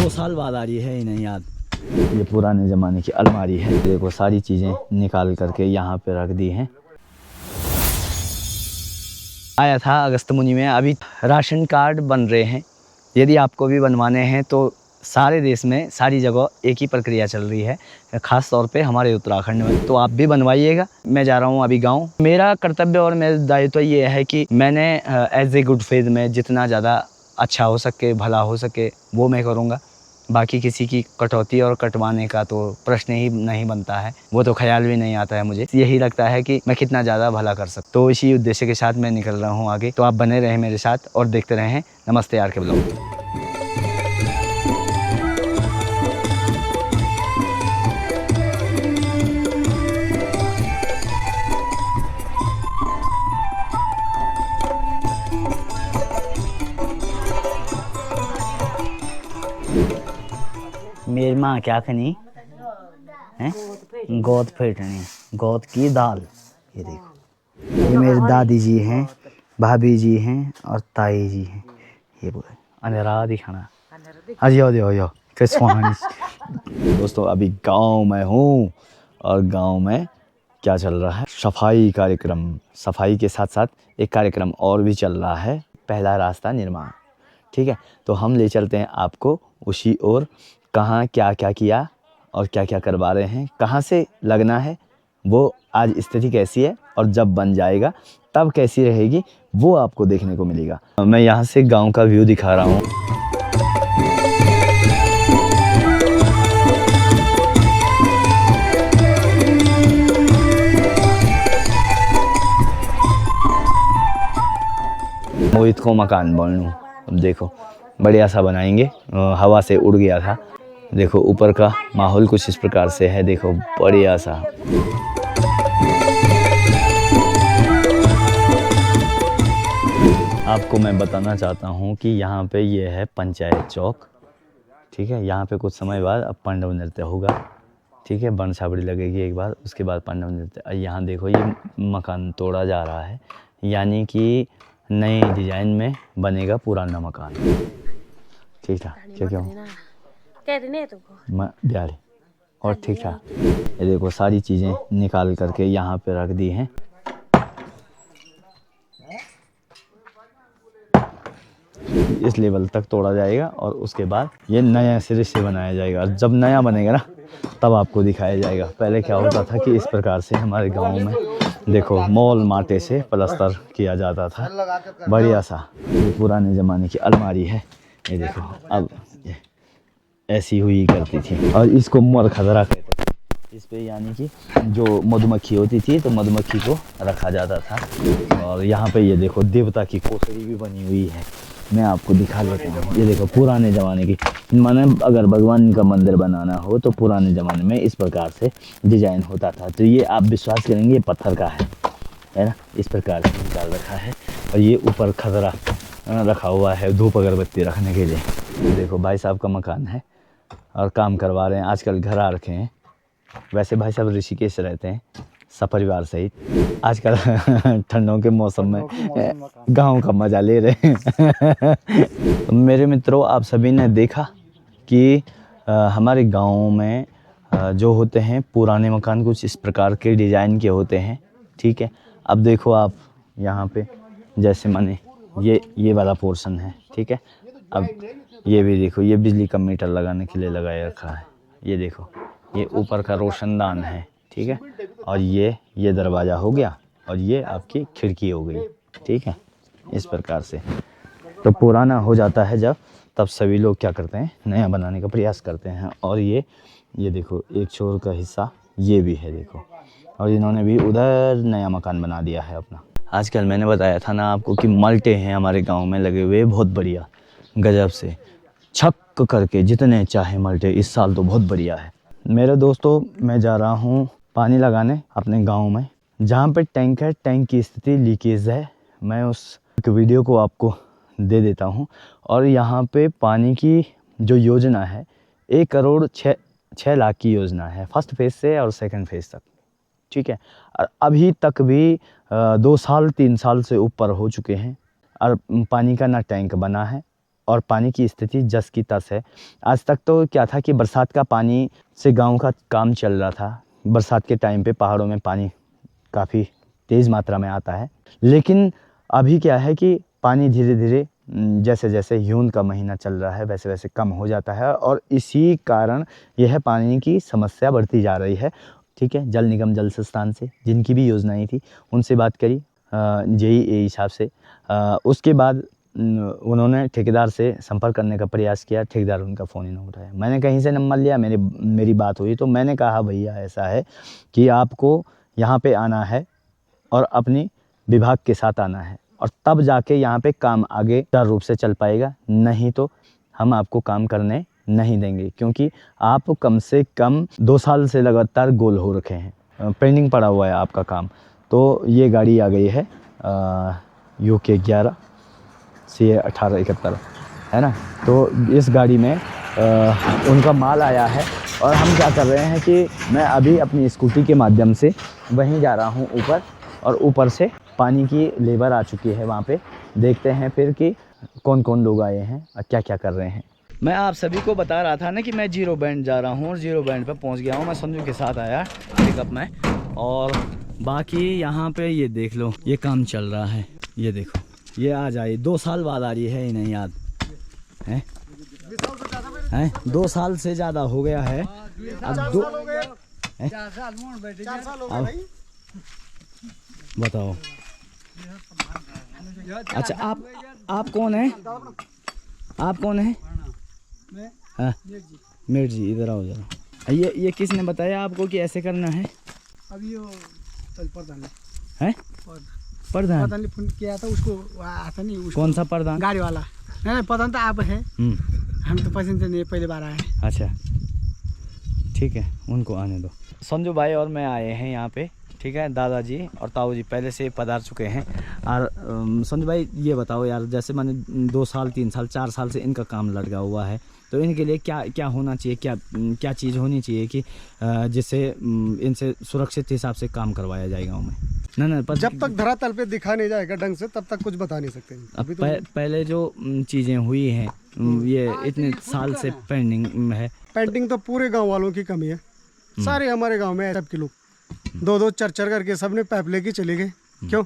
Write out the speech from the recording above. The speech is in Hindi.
साल बाद आ रही है ही नहीं याद। ये पुराने ज़माने की अलमारी है, देखो सारी चीज़ें निकाल करके यहाँ पे रख दी हैं। आया था अगस्त मुनि में, अभी राशन कार्ड बन रहे हैं। यदि आपको भी बनवाने हैं तो सारे देश में सारी जगह एक ही प्रक्रिया चल रही है, ख़ास तौर पे हमारे उत्तराखंड में, तो आप भी बनवाइएगा। मैं जा रहा हूँ अभी गांव। मेरा कर्तव्य और मेरा दायित्व ये है कि मैंने एज ए गुड फेथ में जितना ज़्यादा अच्छा हो सके, भला हो सके, वो मैं करूँगा। बाकी किसी की कटौती और कटवाने का तो प्रश्न ही नहीं बनता है, वो तो ख्याल भी नहीं आता है मुझे। यही लगता है कि मैं कितना ज़्यादा भला कर सकता, तो इसी उद्देश्य के साथ मैं निकल रहा हूँ आगे। तो आप बने रहें मेरे साथ और देखते रहें नमस्ते यार के ब्लॉग। मेरी माँ क्या खनी है? गोद फेंटनी, गोद की दाल। ये देखो, ये मेरी दादी जी हैं, भाभी जी हैं और ताई जी हैं। ये बोले अंधेरा दिखाना, अजयो दियो यो दोस्तों अभी गांव में हूँ और गांव में क्या चल रहा है, सफाई कार्यक्रम। सफाई के साथ साथ एक कार्यक्रम और भी चल रहा है, पहला रास्ता निर्माण। ठीक है, तो हम ले चलते हैं आपको उसी ओर। कहाँ क्या क्या किया और क्या क्या करवा रहे हैं, कहाँ से लगना है, वो आज स्थिति कैसी है और जब बन जाएगा तब कैसी रहेगी, वो आपको देखने को मिलेगा। मैं यहाँ से गांव का व्यू दिखा रहा हूँ। मोहित को मकान बनूँ, अब देखो बढ़िया सा बनाएंगे। हवा से उड़ गया था, देखो ऊपर का माहौल कुछ इस प्रकार से है, देखो बढ़िया सा। आपको मैं बताना चाहता हूँ कि यहाँ पे ये है पंचायत चौक। ठीक है, यहाँ पे कुछ समय बाद अब पांडव नृत्य होगा। ठीक है, बन छाबड़ी लगेगी एक बार, उसके बाद पांडव नृत्य। यहाँ देखो ये मकान तोड़ा जा रहा है, यानी कि नए डिजाइन में बनेगा पुराना मकान। ठीक था, क्या क्या बिहारी और ठीक था। ये देखो सारी चीज़ें निकाल करके यहाँ पे रख दी हैं। इस लेवल तक तोड़ा जाएगा और उसके बाद ये नया सिरे से बनाया जाएगा। और जब नया बनेगा ना तब आपको दिखाया जाएगा। पहले क्या होता था कि इस प्रकार से हमारे गांव में देखो मॉल माटे से प्लास्टर किया जाता था, बढ़िया सा। ये पुराने ज़माने की अलमारी है, ये देखो अब ये ऐसी हुई करती थी। और इसको मोर खदरा कहते थे। इस पे यानी कि जो मधुमक्खी होती थी तो मधुमक्खी को रखा जाता था। और यहाँ पे ये देखो देवता की कोठरी भी बनी हुई है, मैं आपको दिखा लेता हूँ। ये देखो पुराने ज़माने की, माने अगर भगवान का मंदिर बनाना हो तो पुराने ज़माने में इस प्रकार से डिजाइन होता था। तो ये आप विश्वास करेंगे ये पत्थर का है ना, इस प्रकार से निकाल रखा है। और ये ऊपर खदरा रखा हुआ है धूप अगरबत्ती रखने के लिए। देखो भाई साहब का मकान है और काम करवा रहे हैं। आजकल घर आ रखे हैं। वैसे भाई साहब ऋषिकेश रहते हैं सपरिवार सहित। आजकल ठंडों के मौसम में गांव का मज़ा ले रहे हैं। मेरे मित्रों, आप सभी ने देखा कि हमारे गांव में जो होते हैं पुराने मकान कुछ इस प्रकार के डिज़ाइन के होते हैं। ठीक है, अब देखो आप यहाँ पे जैसे माने ये वाला पोर्शन है। ठीक है, अब ये भी देखो, ये बिजली का मीटर लगाने के लिए लगाया रखा है। ये देखो ये ऊपर का रोशनदान है। ठीक है, और ये दरवाज़ा हो गया और ये आपकी खिड़की हो गई। ठीक है, इस प्रकार से तो पुराना हो जाता है जब, तब सभी लोग क्या करते हैं, नया बनाने का प्रयास करते हैं। और ये देखो एक छोर का हिस्सा ये भी है देखो, और इन्होंने भी उधर नया मकान बना दिया है अपना। आजकल मैंने बताया था ना आपको कि मल्टे हैं हमारे गाँव में लगे हुए, बहुत बढ़िया गजब से छक करके, जितने चाहे मल्टे। इस साल तो बहुत बढ़िया है। मेरे दोस्तों, मैं जा रहा हूँ पानी लगाने अपने गांव में, जहाँ पे टैंक है, टैंक की स्थिति लीकेज है। मैं उस वीडियो को आपको दे देता हूँ। और यहाँ पे पानी की जो योजना है 1,06,00,000 की योजना है, फर्स्ट फेज से और सेकंड फेज तक। ठीक है, और अभी तक भी 2 साल 3 साल से ऊपर हो चुके हैं और पानी का ना टैंक बना है और पानी की स्थिति जस की तस है। आज तक तो क्या था कि बरसात का पानी से गांव का काम चल रहा था। बरसात के टाइम पे पहाड़ों में पानी काफ़ी तेज़ मात्रा में आता है, लेकिन अभी क्या है कि पानी धीरे धीरे जैसे जैसे यून का महीना चल रहा है वैसे वैसे कम हो जाता है, और इसी कारण यह पानी की समस्या बढ़ती जा रही है। ठीक है, जल निगम जल संस्थान से जिनकी भी योजनाएं थी उनसे बात करी जेईई हिसाब से। उसके बाद उन्होंने ठेकेदार से संपर्क करने का प्रयास किया, ठेकेदार उनका फ़ोन ही नहीं उठाया। मैंने कहीं से नंबर लिया, मेरी बात हुई तो मैंने कहा भैया ऐसा है कि आपको यहाँ पे आना है और अपनी विभाग के साथ आना है, और तब जाके यहाँ पे काम आगे सुचारू रूप से चल पाएगा, नहीं तो हम आपको काम करने नहीं देंगे, क्योंकि आप कम से कम 2 साल से लगातार गोल हो रखे हैं, पेंडिंग पड़ा हुआ है आपका काम। तो ये गाड़ी आ गई है UK 11 CA 1871, है ना। तो इस गाड़ी में उनका माल आया है, और हम क्या कर रहे हैं कि मैं अभी अपनी स्कूटी के माध्यम से वहीं जा रहा हूँ ऊपर, और ऊपर से पानी की लेबर आ चुकी है वहाँ पे। देखते हैं फिर कि कौन कौन लोग आए हैं और क्या क्या कर रहे हैं। मैं आप सभी को बता रहा था ना कि मैं जीरो बैंड जा रहा हूँ, और जीरो बैंड पे पहुँच गया हूँ। मैं संजू के साथ आया पिकअप में, और बाकी यहाँ पे ये देख लो, ये काम चल रहा है। ये देखो, ये आज आई 2 साल बाद आ रही है, इन्हें याद है? 2 साल से ज़्यादा हो गया है। अब 4 साल हो गए। बताओ। अच्छा, आप कौन है? आप कौन है? हाँ, मेट जी, इधर आओ जरा। ये किसने बताया आपको कि ऐसे करना है? अभी वो प्रधान है, प्रधान प्रधान ने फोन किया था, उसको आता नहीं। उसको कौन सा प्रधान? गाड़ी वाला। नहीं, प्रधान तो आप है, हम तो पैसेंजर नहीं, पहले बार आए। अच्छा, ठीक है, उनको आने दो। संजू भाई और मैं आए हैं यहाँ पे, ठीक है। दादाजी और ताऊ जी पहले से पधार चुके हैं। और संजू भाई ये बताओ यार, जैसे मैंने 2 साल 3 साल 4 साल से इनका काम लटका हुआ है, तो इनके लिए क्या क्या होना चाहिए, क्या चीज़ होनी चाहिए कि जिससे इनसे सुरक्षित हिसाब से काम करवाया जाए गाँव में? नहीं, जब तक धरातल पे दिखा नहीं जाएगा ढंग से, तब तक कुछ बता नहीं सकते। अभी तो पहले जो चीज़ें हुई हैं ये इतने साल से पेंडिंग है। पेंटिंग तो पूरे गांव वालों की कमी है। सारे हमारे गांव में सबके लोग 2-2 4-4 करके सबने पाइप लेके चले गए। क्यों?